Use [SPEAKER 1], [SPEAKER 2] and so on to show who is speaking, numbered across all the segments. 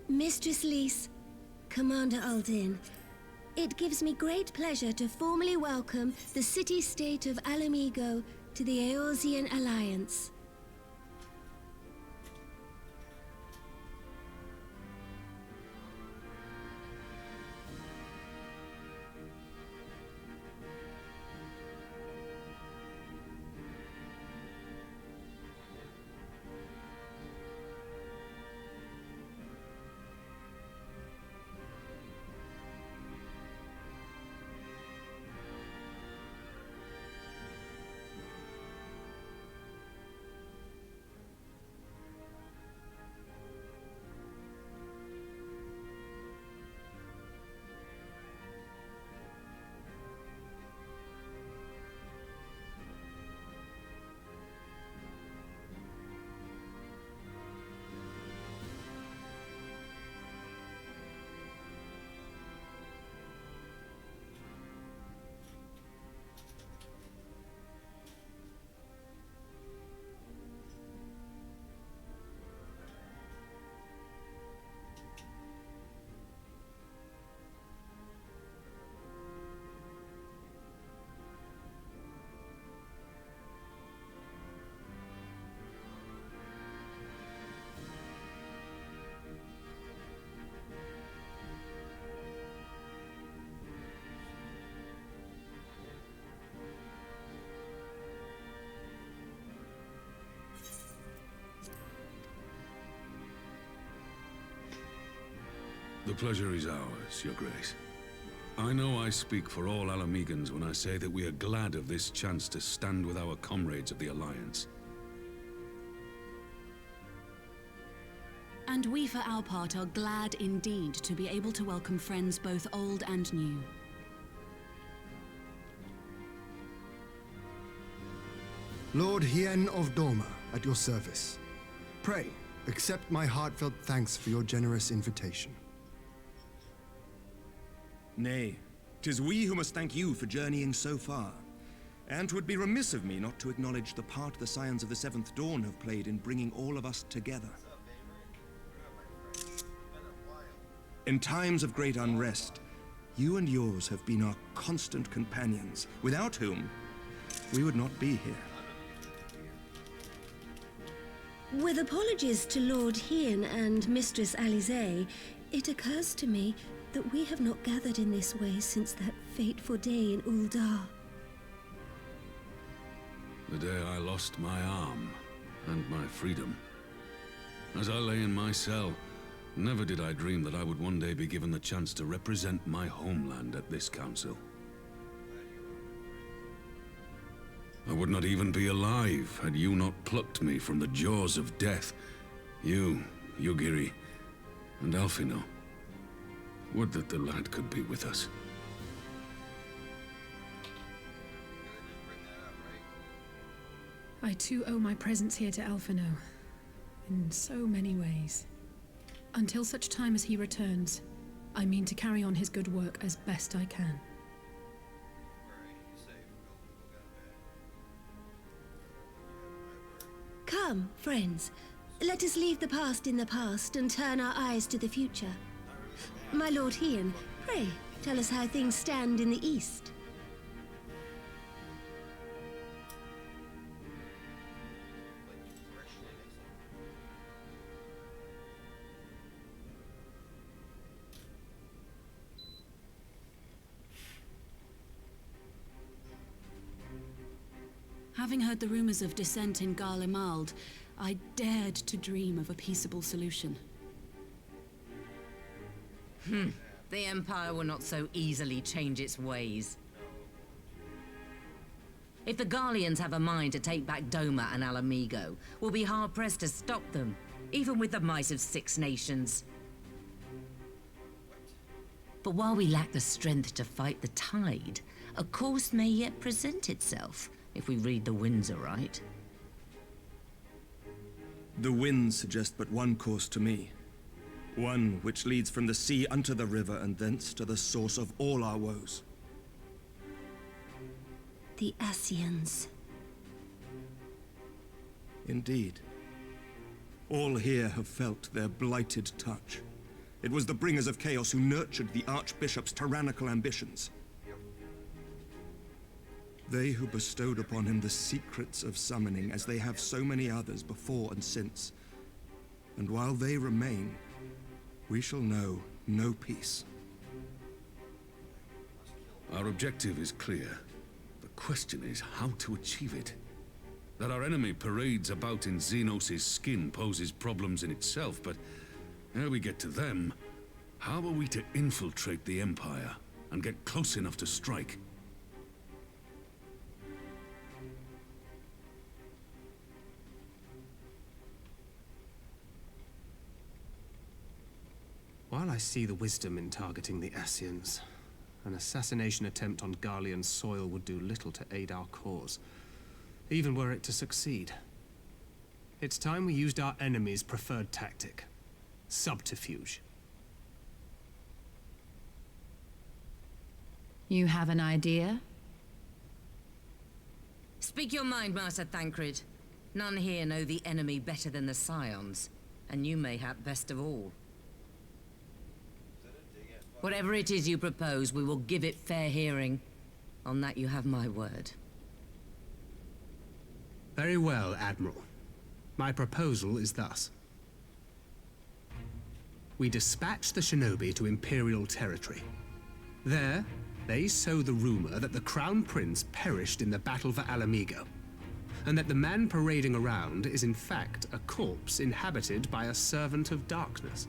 [SPEAKER 1] Mistress Lys, Commander Aldin, it gives me great pleasure to formally welcome the city-state of Alamigo to the Eorzean Alliance.
[SPEAKER 2] The pleasure is ours, Your Grace. I know I speak for all Alamegans when I say that we are glad of this chance to stand with our comrades of the Alliance.
[SPEAKER 3] And we, for our part, are glad indeed to be able to welcome friends both old and new.
[SPEAKER 4] Lord Hien of Doma, at your service. Pray, accept my heartfelt thanks for your generous invitation.
[SPEAKER 5] Nay, 'tis we who must thank you for journeying so far. And 'twould be remiss of me not to acknowledge the part the Scions of the Seventh Dawn have played in bringing all of us together. In times of great unrest, you and yours have been our constant companions, without whom we would not be here.
[SPEAKER 1] With apologies to Lord Hien and Mistress Alisaie, it occurs to me that we have not gathered in this way since that fateful day in Uldar.
[SPEAKER 2] The day I lost my arm and my freedom. As I lay in my cell, never did I dream that I would one day be given the chance to represent my homeland at this council. I would not even be alive had you not plucked me from the jaws of death. You, Yugiri, and Alphino. Would that the lad could be with us.
[SPEAKER 6] I too owe my presence here to Alphino, in so many ways. Until such time as he returns, I mean to carry on his good work as best I can.
[SPEAKER 1] Come, friends, let us leave the past in the past and turn our eyes to the future. My Lord Hien, pray, tell us how things stand in the east.
[SPEAKER 3] Having heard the rumors of dissent in Garlemald, I dared to dream of a peaceable solution.
[SPEAKER 7] The Empire will not so easily change its ways. If the Garleans have a mind to take back Doma and Alamigo, we'll be hard-pressed to stop them, even with the might of 6 nations. But while we lack the strength to fight the tide, a course may yet present itself, if we read the winds aright.
[SPEAKER 5] The winds suggest but one course to me. One which leads from the sea unto the river and thence to the source of all our woes.
[SPEAKER 1] The Ascians.
[SPEAKER 5] Indeed. All here have felt their blighted touch. It was the bringers of chaos who nurtured the Archbishop's tyrannical ambitions. They who bestowed upon him the secrets of summoning, as they have so many others before and since. And while they remain, we shall know no peace.
[SPEAKER 2] Our objective is clear. The question is how to achieve it. That our enemy parades about in Xenos' skin poses problems in itself, but ere we get to them, how are we to infiltrate the Empire and get close enough to strike?
[SPEAKER 8] While I see the wisdom in targeting the Ascians, an assassination attempt on Garlean soil would do little to aid our cause, even were it to succeed. It's time we used our enemy's preferred tactic: subterfuge.
[SPEAKER 9] You have an idea?
[SPEAKER 7] Speak your mind, Master Thancred. None here know the enemy better than the Scions, and you mayhap best of all. Whatever it is you propose, we will give it fair hearing. On that you have my word.
[SPEAKER 8] Very well, Admiral. My proposal is thus. We dispatch the shinobi to Imperial territory. There, they sow the rumor that the Crown Prince perished in the battle for Alamigo, and that the man parading around is in fact a corpse inhabited by a servant of darkness.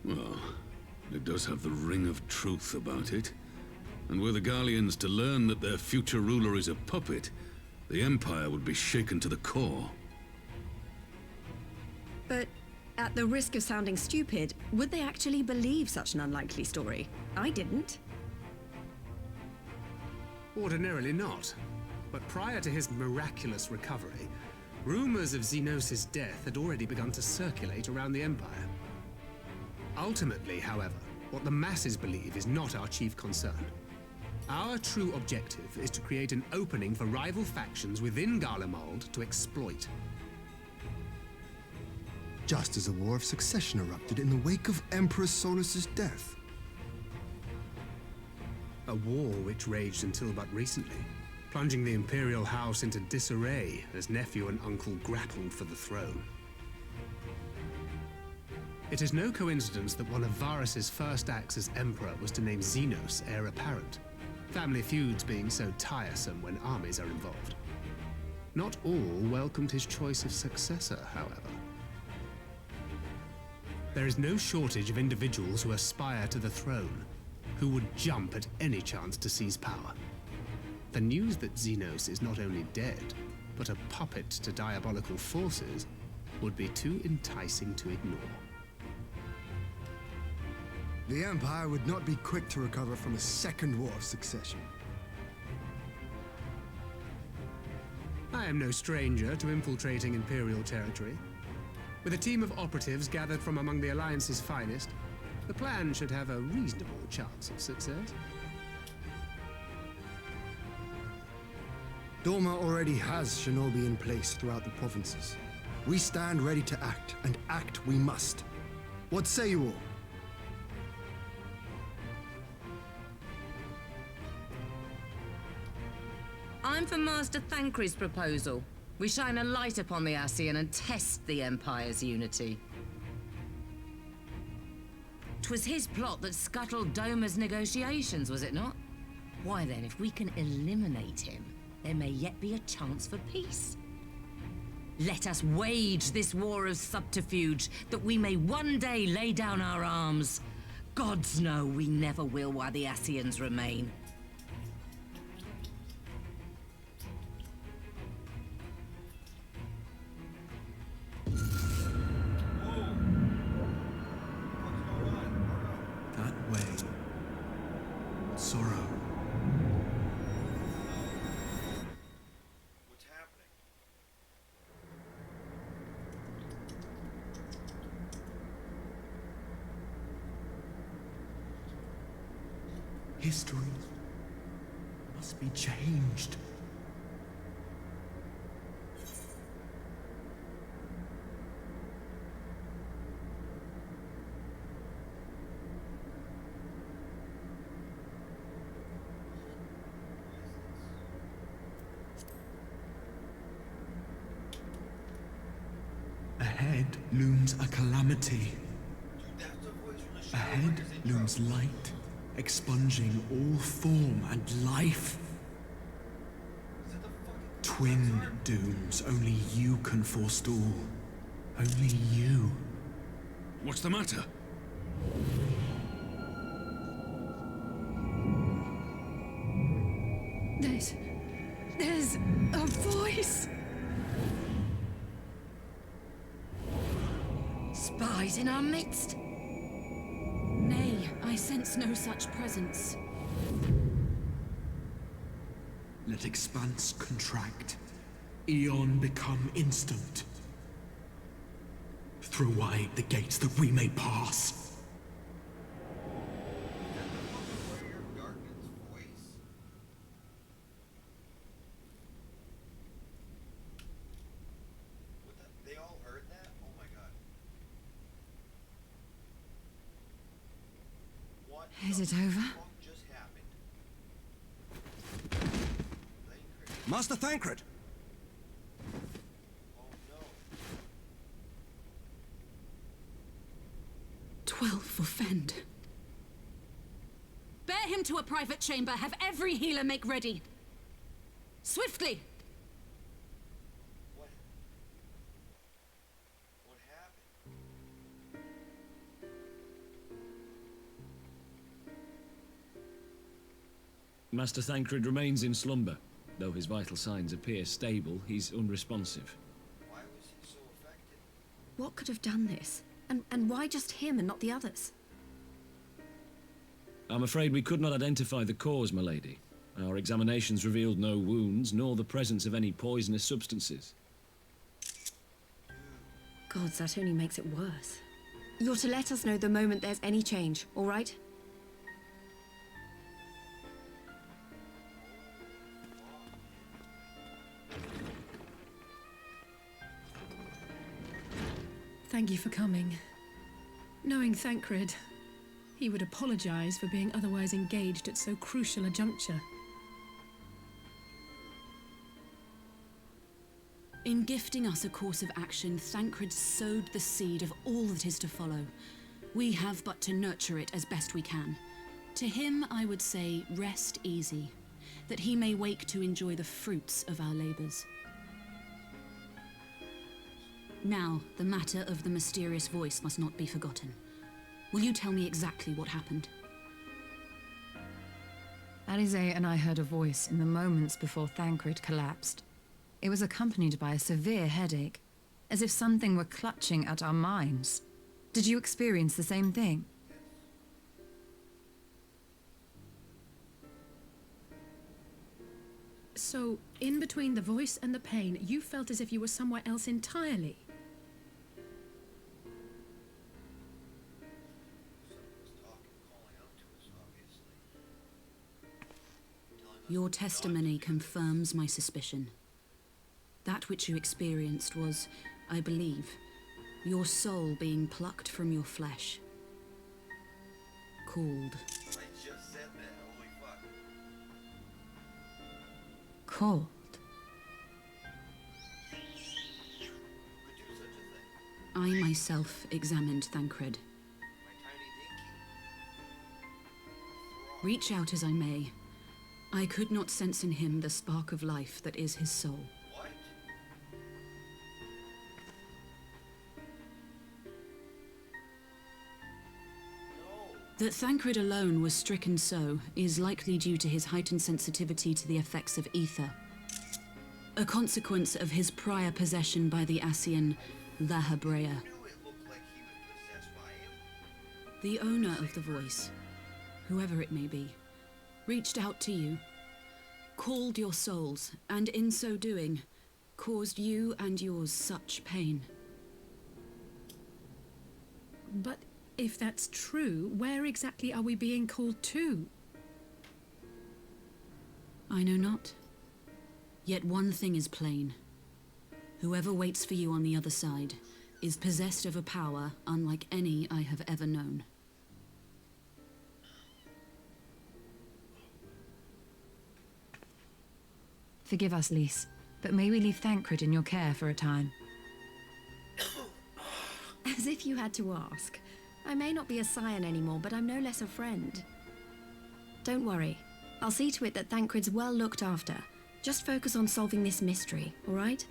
[SPEAKER 2] Well, it does have the ring of truth about it. And were the Garleans to learn that their future ruler is a puppet, the Empire would be shaken to the core.
[SPEAKER 10] But at the risk of sounding stupid, would they actually believe such an unlikely story? I didn't.
[SPEAKER 8] Ordinarily not. But prior to his miraculous recovery, rumors of Xenos' death had already begun to circulate around the Empire. Ultimately, however, what the masses believe is not our chief concern. Our true objective is to create an opening for rival factions within Garlemald to exploit.
[SPEAKER 4] Just as a war of succession erupted in the wake of Emperor Solus's death.
[SPEAKER 8] A war which raged until but recently, plunging the Imperial House into disarray as nephew and uncle grappled for the throne. It is no coincidence that one of Varus's first acts as Emperor was to name Xenos heir apparent, family feuds being so tiresome when armies are involved. Not all welcomed his choice of successor, however. There is no shortage of individuals who aspire to the throne, who would jump at any chance to seize power. The news that Xenos is not only dead, but a puppet to diabolical forces, would be too enticing to ignore.
[SPEAKER 4] The Empire would not be quick to recover from a second war of succession.
[SPEAKER 8] I am no stranger to infiltrating Imperial territory. With a team of operatives gathered from among the Alliance's finest, the plan should have a reasonable chance of success.
[SPEAKER 4] Doma already has shinobi in place throughout the provinces. We stand ready to act, and act we must. What say you all?
[SPEAKER 7] I'm for Master Thancred's proposal. We shine a light upon the Ascian and test the Empire's unity. 'Twas his plot that scuttled Doma's negotiations, was it not? Why then, if we can eliminate him, there may yet be a chance for peace. Let us wage this war of subterfuge, that we may one day lay down our arms. Gods know we never will while the Ascians remain.
[SPEAKER 5] That way. Sorrow.
[SPEAKER 11] What's happening?
[SPEAKER 5] History must be changed.
[SPEAKER 9] looms a calamity. Ahead looms light, expunging all form and life. Twin dooms only you can forestall. Only you.
[SPEAKER 2] What's the matter?
[SPEAKER 6] There's a voice!
[SPEAKER 7] Spies in our midst?
[SPEAKER 3] Nay, I sense no such presence.
[SPEAKER 9] Let expanse contract. Eon become instant. Throw wide the gates that we may pass.
[SPEAKER 11] They all heard that? Oh my god. What
[SPEAKER 7] Is it over?
[SPEAKER 11] just happened?
[SPEAKER 5] Master Thancred!
[SPEAKER 11] Oh no.
[SPEAKER 3] 12 for Fend. Bear him to a private chamber. Have every healer make ready. Swiftly!
[SPEAKER 11] What happened?
[SPEAKER 12] Master Thancred remains in slumber. Though his vital signs appear stable, he's unresponsive.
[SPEAKER 11] Why was he so affected?
[SPEAKER 10] What could have done this? And why just him and not the others?
[SPEAKER 12] I'm afraid we could not identify the cause, my lady. Our examinations revealed no wounds, nor the presence of any poisonous substances.
[SPEAKER 10] Gods, that only makes it worse. You're to let us know the moment there's any change, all right?
[SPEAKER 6] Thank you for coming. Knowing Thancred, he would apologize for being otherwise engaged at so crucial a juncture.
[SPEAKER 3] In gifting us a course of action, Thancred sowed the seed of all that is to follow. We have but to nurture it as best we can. To him, I would say, rest easy, that he may wake to enjoy the fruits of our labors. Now, the matter of the mysterious voice must not be forgotten. Will you tell me exactly what happened?
[SPEAKER 7] Alizé and I heard a voice in the moments before Thancred collapsed. It was accompanied by a severe headache, as if something were clutching at our minds. Did you experience the same thing?
[SPEAKER 6] So, in between the voice and the pain, you felt as if you were somewhere else entirely.
[SPEAKER 3] Your testimony confirms my suspicion. That which you experienced was, I believe, your soul being plucked from your flesh. Called.
[SPEAKER 11] I just said that. Holy fuck.
[SPEAKER 7] Called.
[SPEAKER 11] Who could do such a thing?
[SPEAKER 3] I myself examined Thancred.
[SPEAKER 11] My tiny dinky.
[SPEAKER 3] Reach out as I may, I could not sense in him the spark of life that is his soul.
[SPEAKER 11] What? No.
[SPEAKER 3] That Thancred alone was stricken so is likely due to his heightened sensitivity to the effects of ether, a consequence of his prior possession by the Ascian Lahabrea.
[SPEAKER 11] Knew it looked like he was possessed by him.
[SPEAKER 3] The owner of the voice, whoever it may be, reached out to you, called your souls, and in so doing, caused you and yours such pain.
[SPEAKER 6] But if that's true, where exactly are we being called to?
[SPEAKER 3] I know not. Yet one thing is plain. Whoever waits for you on the other side is possessed of a power unlike any I have ever known.
[SPEAKER 7] Forgive us, Lys, but may we leave Thancred in your care for a time?
[SPEAKER 10] As if you had to ask. I may not be a scion anymore, but I'm no less a friend. Don't worry. I'll see to it that Thancred's well looked after. Just focus on solving this mystery, all right?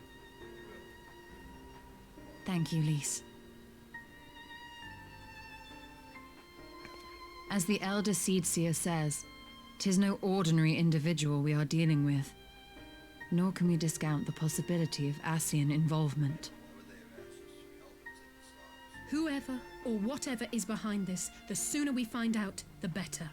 [SPEAKER 13] Thank you, Lys. As the Elder Seedseer says, 'tis no ordinary individual we are dealing with. Nor can we discount the possibility of Ascian involvement.
[SPEAKER 6] Whoever or whatever is behind this, the sooner we find out, the better.